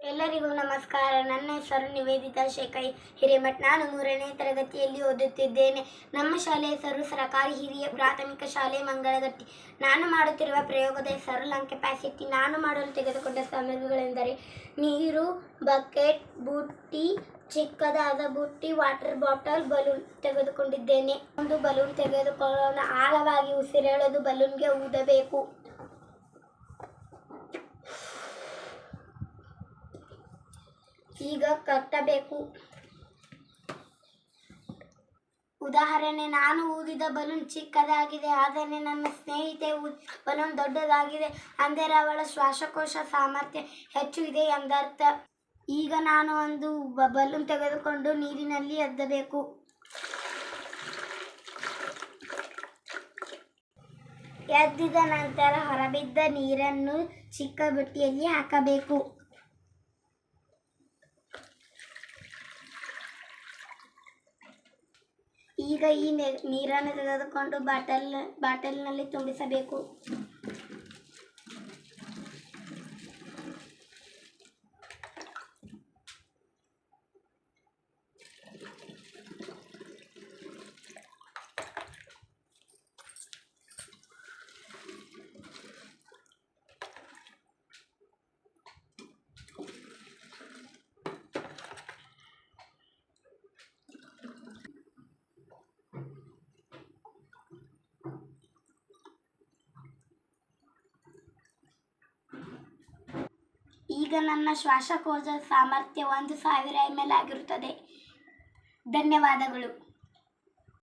ಎಲ್ಲರಿಗೂ ನಮಸ್ಕಾರ. ನನ್ನ ಹೆಸರು ನಿವೇದಿತಾ ಶೇಖೈ ಹಿರೇಮಠ್. ನಾನು 3ನೇ ತರಗತಿಯಲ್ಲಿ ಓದುತ್ತಿದ್ದೇನೆ. ನಮ್ಮ ಶಾಲೆಯ ಹೆಸರು ಸರಕಾರಿ ಹಿರಿಯ ಪ್ರಾಥಮಿಕ ಶಾಲೆ ಮಂಗಳಗಟ್ಟಿ. ನಾನು ಮಾಡುತ್ತಿರುವ ಪ್ರಯೋಗದ ಹೆಸರು ಲಂಗ್ ಕೆಪಾಸಿಟಿ. ನಾನು ಮಾಡಲು ತೆಗೆದುಕೊಂಡ ಸಾಮಗ್ರಿಗಳೆಂದರೆ ನೀರು, ಬಕೆಟ್, ಬುಟ್ಟಿ, ಚಿಕ್ಕದಾದ ಬುಟ್ಟಿ, ವಾಟರ್ ಬಾಟಲ್, ಬಲೂನ್ ತೆಗೆದುಕೊಂಡಿದ್ದೇನೆ. ಒಂದು ಬಲೂನ್ ತೆಗೆದುಕೊಳ್ಳೋಣ. ಆಳವಾಗಿ ಉಸಿರೆಳೆದು ಬಲೂನ್ಗೆ ಊದಬೇಕು. ಈಗ ಕಟ್ಟಬೇಕು. ಉದಾಹರಣೆ, ನಾನು ಊದಿದ ಬಲೂನ್ ಚಿಕ್ಕದಾಗಿದೆ, ಆದರೆ ನನ್ನ ಸ್ನೇಹಿತೆ ಬಲೂನ್ ದೊಡ್ಡದಾಗಿದೆ, ಅಂದರೆ ಅವಳ ಶ್ವಾಸಕೋಶ ಸಾಮರ್ಥ್ಯ ಹೆಚ್ಚು ಇದೆ ಎಂದರ್ಥ. ಈಗ ನಾನು ಒಂದು ಬಲೂನ್ ತೆಗೆದುಕೊಂಡು ನೀರಿನಲ್ಲಿ ಎದ್ದಬೇಕು. ಎದ್ದಿದ ನಂತರ ಹೊರಬಿದ್ದ ನೀರನ್ನು ಚಿಕ್ಕ ಬುಟ್ಟಿಯಲ್ಲಿ ಹಾಕಬೇಕು. ಈಗ ಈ ನೀರನ್ನು ತೆಗೆದುಕೊಂಡು ಬಾಟಲ್ನಲ್ಲಿ ತುಂಬಿಸಬೇಕು. ಈಗ ನನ್ನ ಶ್ವಾಸಕೋಶ ಸಾಮರ್ಥ್ಯ 1000 ml ಆಗಿರುತ್ತದೆ. ಧನ್ಯವಾದಗಳು.